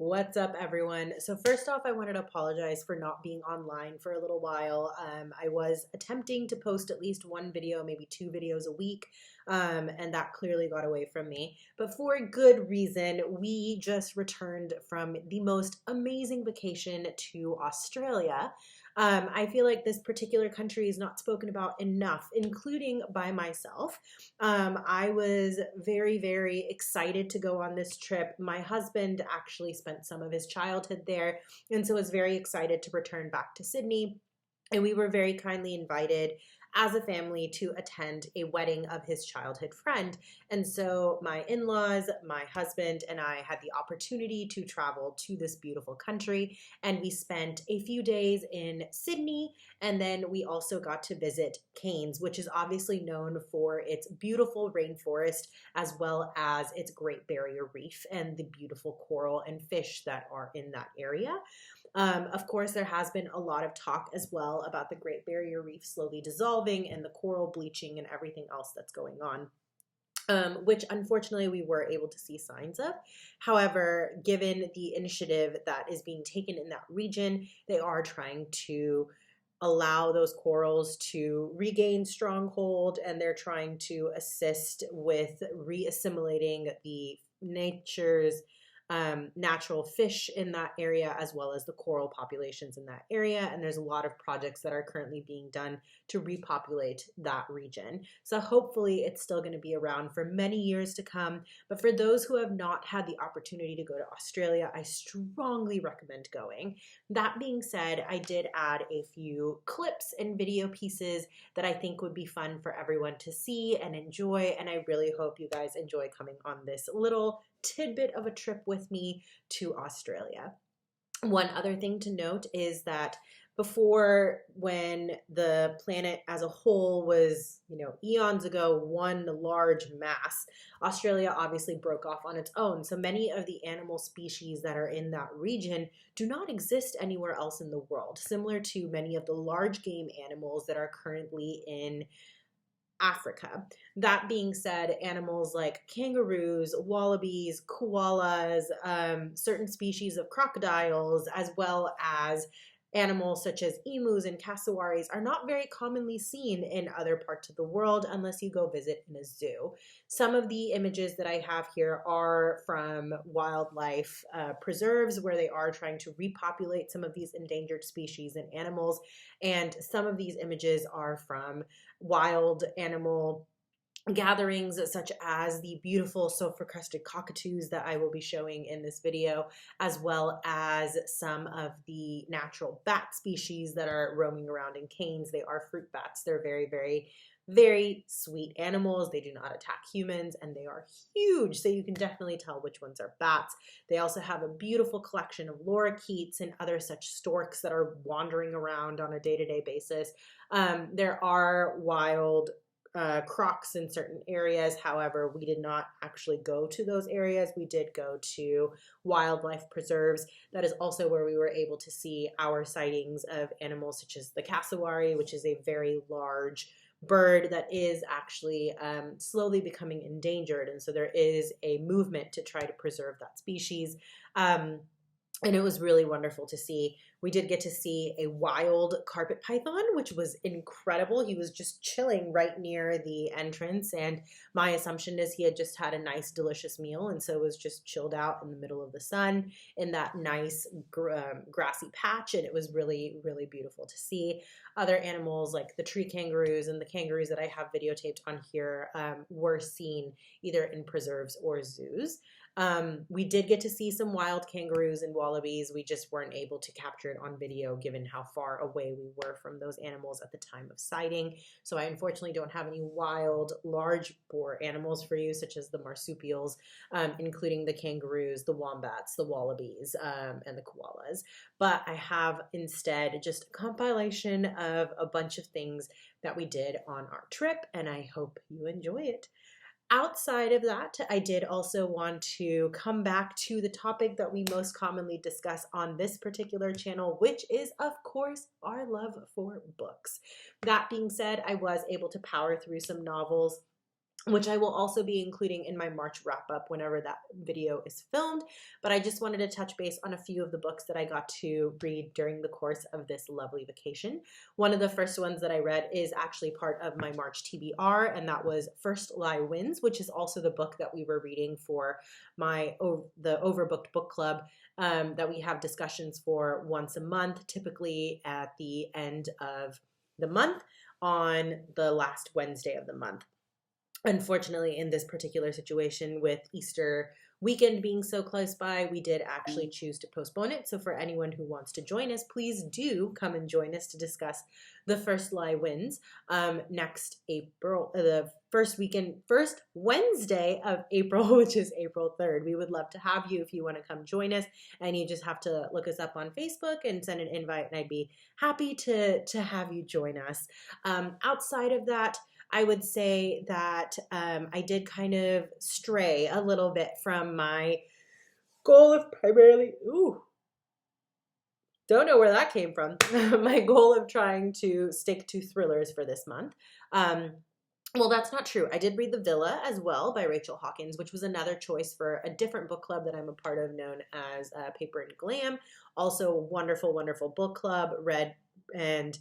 What's up, everyone? So first off, I wanted to apologize for not being online for a little while. I was attempting to post at least one video, maybe two videos a week, and that clearly got away from me. But for good reason, we just returned from the most amazing vacation to Australia. I feel like this particular country is not spoken about enough, including by myself. I was very, very excited to go on this trip. My husband actually spent some of his childhood there, and so was very excited to return back to Sydney. And we were very kindly invited as a family to attend a wedding of his childhood friend. And so my in laws, my husband, and I had the opportunity to travel to this beautiful country. And we spent a few days in Sydney. And then we also got to visit Cairns, which is obviously known for its beautiful rainforest as well as its Great Barrier Reef and the beautiful coral and fish that are in that area. Of course, there has been a lot of talk as well about the Great Barrier Reef slowly dissolving and the coral bleaching and everything else that's going on. Which unfortunately we were able to see signs of. However, given the initiative that is being taken in that region, they are trying to allow those corals to regain stronghold, and they're trying to assist with re-assimilating the nature's natural fish in that area as well as the coral populations in that area. And there's a lot of projects that are currently being done to repopulate that region. So hopefully it's still going to be around for many years to come. But for those who have not had the opportunity to go to Australia, I strongly recommend going. That being said, I did add a few clips and video pieces that I think would be fun for everyone to see and enjoy. And I really hope you guys enjoy coming on this little tidbit of a trip with me to Australia. One other thing to note is that before, when the planet as a whole was, eons ago, one large mass, Australia obviously broke off on its own. So many of the animal species that are in that region do not exist anywhere else in the world, similar to many of the large game animals that are currently in Africa. That being said, animals like kangaroos, wallabies, koalas, certain species of crocodiles, as well as animals such as emus and cassowaries are not very commonly seen in other parts of the world unless you go visit in a zoo. Some of the images that I have here are from wildlife preserves where they are trying to repopulate some of these endangered species and animals. And some of these images are from wild animal gatherings such as the beautiful sulfur-crested cockatoos that I will be showing in this video, as well as some of the natural bat species that are roaming around in Cairns. They are fruit bats. They're very, very, very sweet animals. They do not attack humans, and they are huge, so you can definitely tell which ones are bats. They also have a beautiful collection of lorikeets and other such storks that are wandering around on a day-to-day basis. There are wild crocs in certain areas. However, we did not actually go to those areas. We did go to wildlife preserves. That is also where we were able to see our sightings of animals such as the cassowary, which is a very large bird that is actually slowly becoming endangered. And so there is a movement to try to preserve that species. And it was really wonderful to see. We did get to see a wild carpet python, which was incredible. He was just chilling right near the entrance. And my assumption is he had just had a nice, delicious meal. And so was just chilled out in the middle of the sun in that nice grassy patch. And it was really, really beautiful to see. Other animals like the tree kangaroos and the kangaroos that I have videotaped on here were seen either in preserves or zoos. We did get to see some wild kangaroos and wallabies. We just weren't able to capture it on video given how far away we were from those animals at the time of sighting. So I unfortunately don't have any wild, large bore animals for you, such as the marsupials, including the kangaroos, the wombats, the wallabies, and the koalas. But I have instead just a compilation of a bunch of things that we did on our trip, and I hope you enjoy it. Outside of that, I did also want to come back to the topic that we most commonly discuss on this particular channel, which is, of course, our love for books. That being said, I was able to power through some novels which I will also be including in my March wrap up whenever that video is filmed. But I just wanted to touch base on a few of the books that I got to read during the course of this lovely vacation. One of the first ones that I read is actually part of my March TBR, and that was First Lie Wins, which is also the book that we were reading for the Overbooked Book Club that we have discussions for once a month, typically at the end of the month on the last Wednesday of the month. Unfortunately, in this particular situation with Easter weekend being so close by, we did actually choose to postpone it. So for anyone who wants to join us, please do come and join us to discuss the First Lie Wins next April, the first Wednesday of April, which is April 3rd. We would love to have you if you want to come join us, and you just have to look us up on Facebook and send an invite, and I'd be happy to have you join us. Outside of that, I would say that I did kind of stray a little bit from my goal of primarily, don't know where that came from, my goal of trying to stick to thrillers for this month. Well, that's not true. I did read The Villa as well by Rachel Hawkins, which was another choice for a different book club that I'm a part of known as Paper and Glam. Also a wonderful, wonderful book club, read and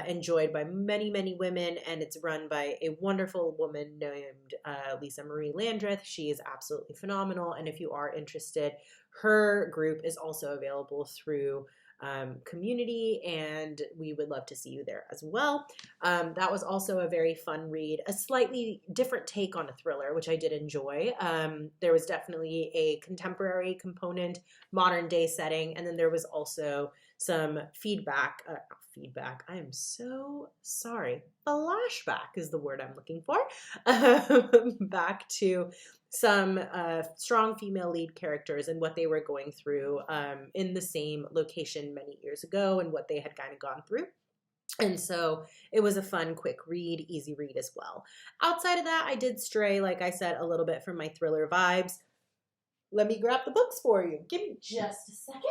enjoyed by many, many women, and it's run by a wonderful woman named Lisa Marie Landreth. She is absolutely phenomenal, and if you are interested, her group is also available through Community, and we would love to see you there as well. That was also a very fun read, a slightly different take on a thriller, which I did enjoy. There was definitely a contemporary component, modern day setting, and then there was also some feedback. I am so sorry. Flashback is the word I'm looking for. Back to some strong female lead characters and what they were going through in the same location many years ago and what they had kind of gone through. And so it was a fun, quick read, easy read as well. Outside of that, I did stray, like I said, a little bit from my thriller vibes. Let me grab the books for you. Give me just a second.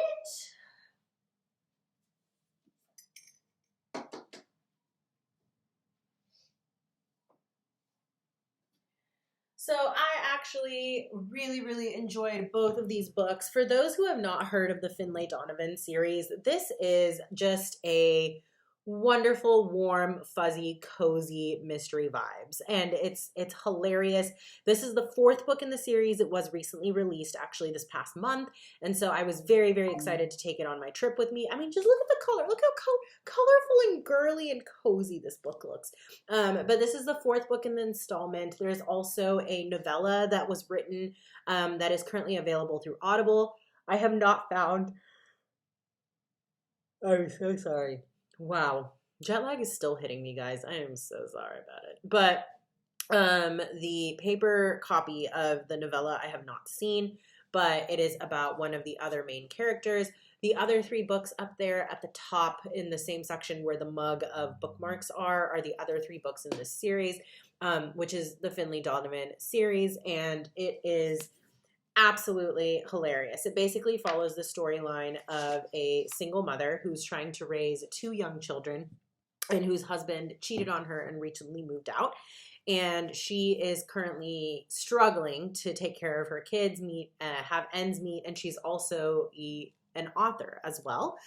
So I actually really, really enjoyed both of these books. For those who have not heard of the Finlay Donovan series, this is just a wonderful, warm, fuzzy, cozy mystery vibes. And it's hilarious. This is the fourth book in the series. It was recently released actually this past month. And so I was very, very excited to take it on my trip with me. I mean, just look at the color. Look how colorful and girly and cozy this book looks. But this is the fourth book in the installment. There's also a novella that was written that is currently available through Audible. I have not found. I'm so sorry. Wow. Jet lag is still hitting me, guys. I am so sorry about it. But the paper copy of the novella I have not seen, but it is about one of the other main characters. The other three books up there at the top in the same section where the mug of bookmarks are the other three books in this series, which is the Finlay Donovan series, and it is absolutely hilarious. It basically follows the storyline of a single mother who's trying to raise two young children and whose husband cheated on her and recently moved out. And she is currently struggling to take care of her kids, have ends meet, and she's also an author as well,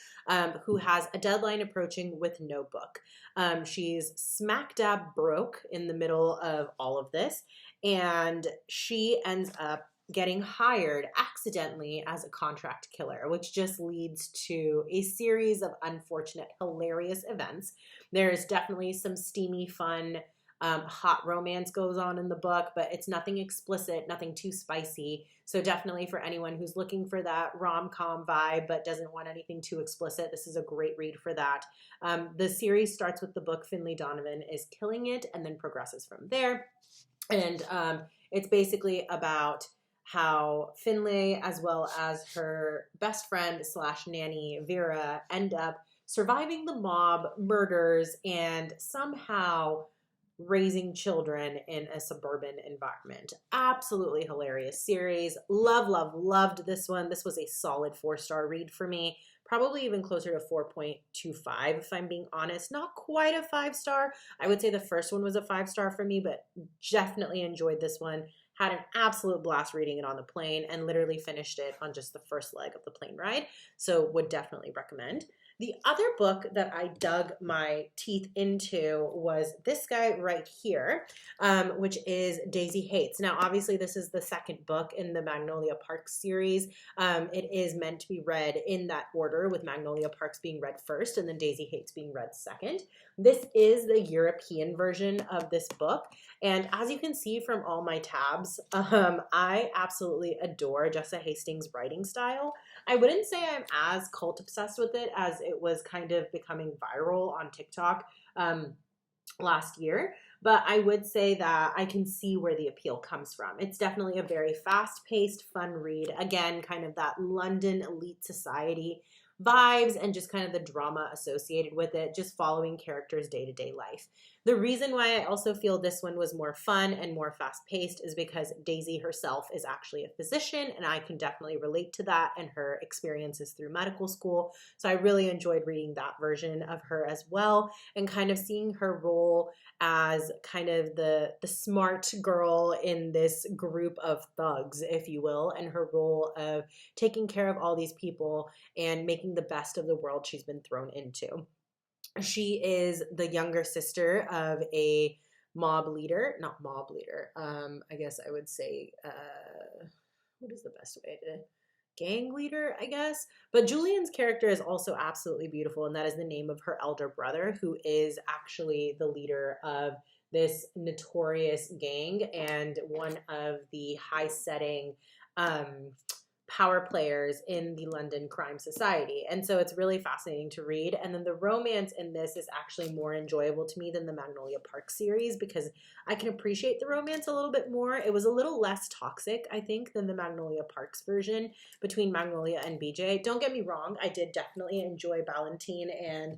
who has a deadline approaching with no book. She's smack dab broke in the middle of all of this, and she ends up getting hired accidentally as a contract killer, which just leads to a series of unfortunate, hilarious events. There's definitely some steamy, fun, hot romance goes on in the book, but it's nothing explicit, nothing too spicy. So definitely for anyone who's looking for that rom-com vibe but doesn't want anything too explicit, this is a great read for that. The series starts with the book Finlay Donovan is Killing It and then progresses from there. And it's basically about how Finlay, as well as her best friend / nanny, Vera, end up surviving the mob murders and somehow raising children in a suburban environment. Absolutely hilarious series. Loved this one. This was a solid 4-star read for me. Probably even closer to 4.25 if I'm being honest. Not quite a 5-star. I would say the first one was a 5-star for me, but definitely enjoyed this one. Had an absolute blast reading it on the plane and literally finished it on just the first leg of the plane ride. So would definitely recommend. The other book that I dug my teeth into was this guy right here, which is Daisy Hates. Now, obviously, this is the second book in the Magnolia Parks series. It is meant to be read in that order, with Magnolia Parks being read first and then Daisy Hates being read second. This is the European version of this book. And as you can see from all my tabs, I absolutely adore Jessa Hastings' writing style. I wouldn't say I'm as cult obsessed with it as it was kind of becoming viral on TikTok last year, but I would say that I can see where the appeal comes from. It's definitely a very fast-paced, fun read. Again, kind of that London elite society vibes and just kind of the drama associated with it, just following characters' day-to-day life. The reason why I also feel this one was more fun and more fast-paced is because Daisy herself is actually a physician, and I can definitely relate to that and her experiences through medical school. So I really enjoyed reading that version of her as well, and kind of seeing her role as kind of the smart girl in this group of thugs, if you will, and her role of taking care of all these people and making the best of the world she's been thrown into. She is the younger sister of a mob leader, not mob leader. I guess I would say, what is the best way to, gang leader, I guess. But Julian's character is also absolutely beautiful, and that is the name of her elder brother, who is actually the leader of this notorious gang and one of the high-setting power players in the London crime society. And so it's really fascinating to read. And then the romance in this is actually more enjoyable to me than the Magnolia Park series, because I can appreciate the romance a little bit more. It was a little less toxic, I think, than the Magnolia Parks version between Magnolia and BJ. Don't get me wrong, I did definitely enjoy Valentine and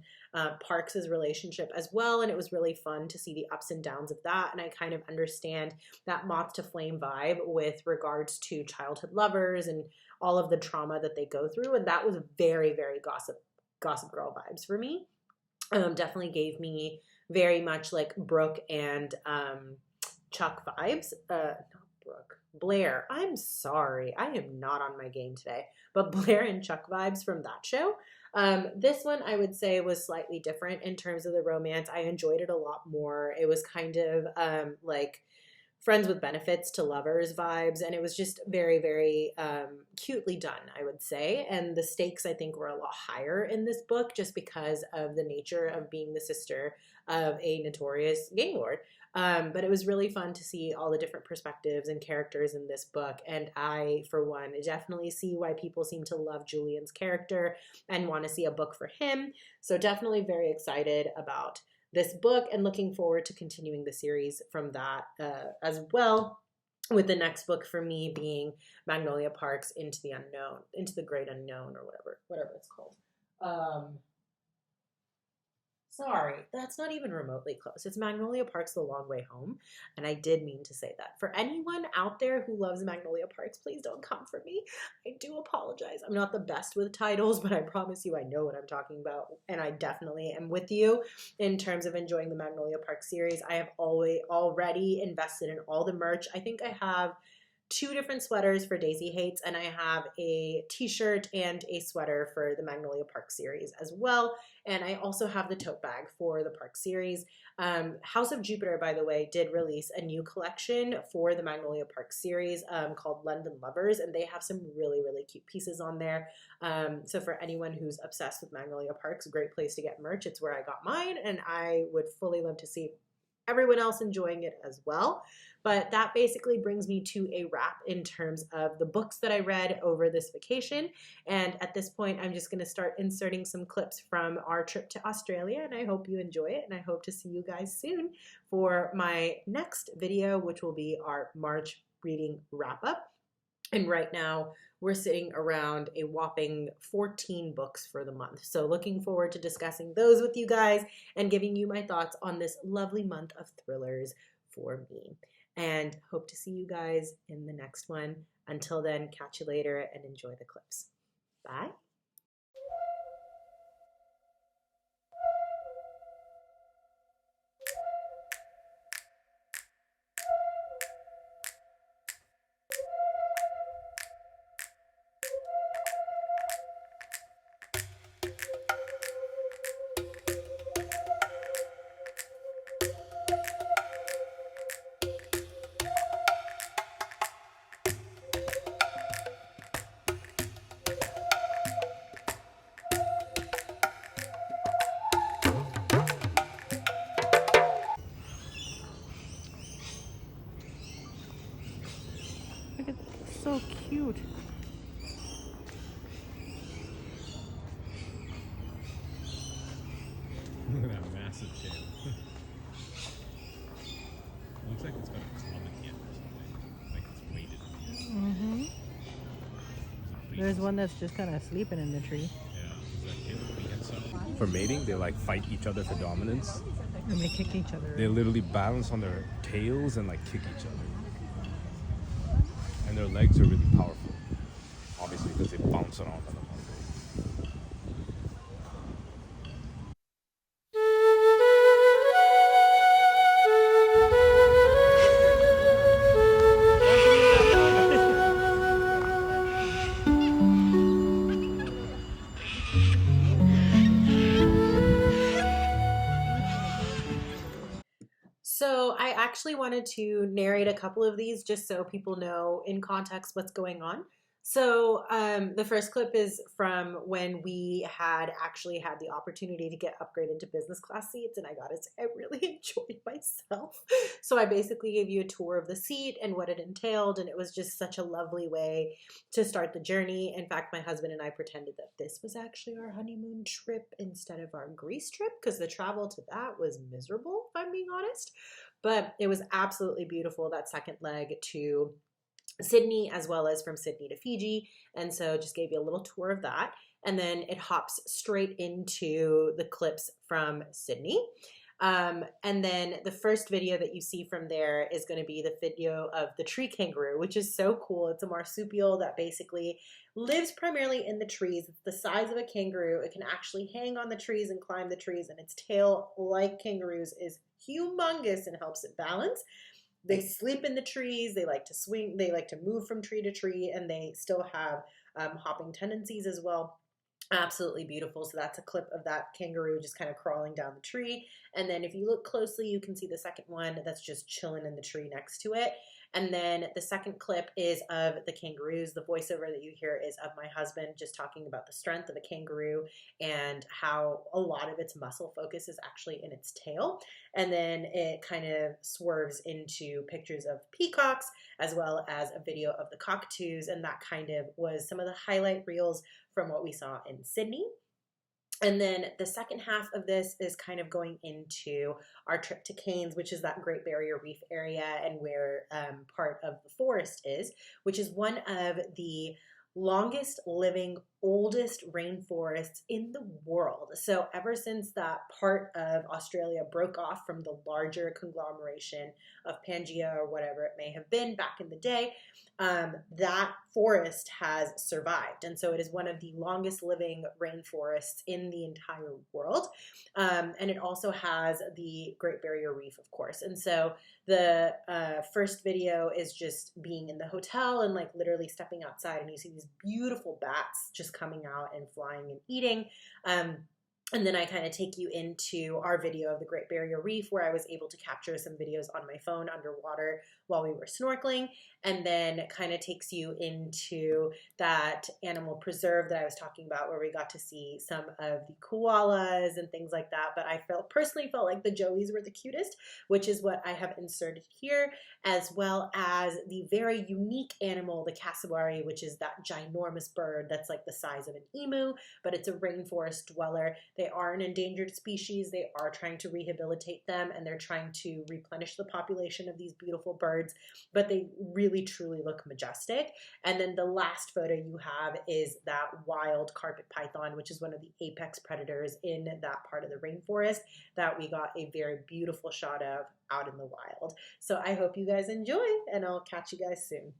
Parks' relationship as well, and it was really fun to see the ups and downs of that, and I kind of understand that moth to flame vibe with regards to childhood lovers and all of the trauma that they go through, and that was very Gossip Girl vibes for me. Definitely gave me very much like Brooke and Chuck vibes. Not Brooke, Blair. I'm sorry, I am not on my game today, but Blair and Chuck vibes from that show. This one I would say was slightly different in terms of the romance. I enjoyed it a lot more. It was kind of like friends with benefits to lovers vibes, and it was just very cutely done, I would say. And the stakes I think were a lot higher in this book just because of the nature of being the sister of a notorious gang lord. But it was really fun to see all the different perspectives and characters in this book. And I, for one, definitely see why people seem to love Julian's character and want to see a book for him. So definitely very excited about this book and looking forward to continuing the series from that as well, with the next book for me being Magnolia Parks Into the Unknown, Into the Great Unknown, or whatever it's called. Sorry, that's not even remotely close. It's Magnolia Parks The Long Way Home, and I did mean to say that. For anyone out there who loves Magnolia Parks, please don't come for me. I do apologize. I'm not the best with titles, but I promise you I know what I'm talking about, and I definitely am with you in terms of enjoying the Magnolia Parks series. I have already invested in all the merch. I think I have 2 different sweaters for Daisy Hates, and I have a t-shirt and a sweater for the Magnolia Park series as well. And I also have the tote bag for the Park series. House of Jupiter, by the way, did release a new collection for the Magnolia Park series called London Lovers, and they have some really cute pieces on there. So for anyone who's obsessed with Magnolia Parks, a great place to get merch. It's where I got mine, and I would fully love to see everyone else enjoying it as well. But that basically brings me to a wrap in terms of the books that I read over this vacation. And at this point, I'm just going to start inserting some clips from our trip to Australia, and I hope you enjoy it, and I hope to see you guys soon for my next video, which will be our March reading wrap up. And right now, we're sitting around a whopping 14 books for the month. So looking forward to discussing those with you guys and giving you my thoughts on this lovely month of thrillers for me. And hope to see you guys in the next one. Until then, catch you later and enjoy the clips. Bye. Look at so cute. Look at that massive tail. Looks like it's got a club at the end or something. Like it's weighted at the end. Mm-hmm. There's one that's just kind of sleeping in the tree. Yeah. Is that tail that we had some? For mating, they like fight each other for dominance. And they kick each other. They literally balance on their tails and like kick each other. And their legs are really powerful. Obviously because they bounce around on them. So I actually wanted to narrate a couple of these just so people know in context what's going on. So the first clip is from when we had actually had the opportunity to get upgraded to business class seats, and I got it. I really enjoyed myself. So I basically gave you a tour of the seat and what it entailed, and it was just such a lovely way to start the journey. In fact, my husband and I pretended that this was actually our honeymoon trip instead of our Greece trip because the travel to that was miserable, if I'm being honest. But it was absolutely beautiful, that second leg to Sydney, as well as from Sydney to Fiji. And so just gave you a little tour of that. And then it hops straight into the clips from Sydney. And then the first video that you see from there is going to be the video of the tree kangaroo, which is so cool. It's a marsupial that basically lives primarily in the trees. It's the size of a kangaroo. It can actually hang on the trees and climb the trees, and its tail, like kangaroos, is humongous and helps it balance. They sleep in the trees. They like to swing. They like to move from tree to tree, and they still have hopping tendencies as well. Absolutely beautiful. So that's a clip of that kangaroo just kind of crawling down the tree. And then if you look closely, you can see the second one that's just chilling in the tree next to it. And then the second clip is of the kangaroos. The voiceover that you hear is of my husband just talking about the strength of a kangaroo and how a lot of its muscle focus is actually in its tail. And then it kind of swerves into pictures of peacocks as well as a video of the cockatoos. And that kind of was some of the highlight reels from what we saw in Sydney. And then the second half of this is kind of going into our trip to Cairns, which is that Great Barrier Reef area and where part of the forest is, which is one of the longest living, oldest rainforests in the world. So ever since that part of Australia broke off from the larger conglomeration of Pangea or whatever it may have been back in the day, that forest has survived. And so it is one of the longest living rainforests in the entire world. And it also has the Great Barrier Reef, of course. And so the first video is just being in the hotel and like literally stepping outside, and you see these beautiful bats just coming out and flying and eating. And then I kind of take you into our video of the Great Barrier Reef, where I was able to capture some videos on my phone underwater while we were snorkeling, and then kind of takes you into that animal preserve that I was talking about, where we got to see some of the koalas and things like that. But I personally felt like the joeys were the cutest, which is what I have inserted here, as well as the very unique animal, the cassowary, which is that ginormous bird that's like the size of an emu, but it's a rainforest dweller. They They are an endangered species. They are trying to rehabilitate them, and they're trying to replenish the population of these beautiful birds, but they really truly look majestic. And then the last photo you have is that wild carpet python, which is one of the apex predators in that part of the rainforest that we got a very beautiful shot of out in the wild. So I hope you guys enjoy, and I'll catch you guys soon.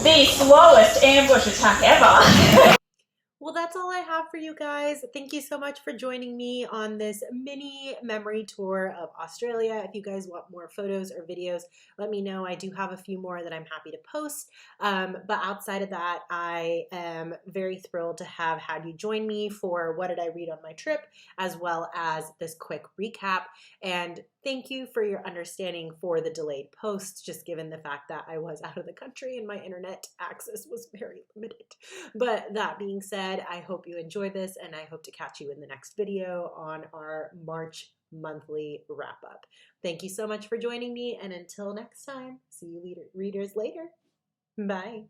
The slowest ambush attack ever. Well, that's all I have for you guys. Thank you so much for joining me on this mini memory tour of Australia. If you guys want more photos or videos, let me know. I do have a few more that I'm happy to post. But outside of that, I am very thrilled to have had you join me for What Did I Read on My Trip, as well as this quick recap. And thank you for your understanding for the delayed posts, just given the fact that I was out of the country and my internet access was very limited. But that being said, I hope you enjoyed this, and I hope to catch you in the next video on our March monthly wrap up. Thank you so much for joining me, and until next time, see you readers later. Bye.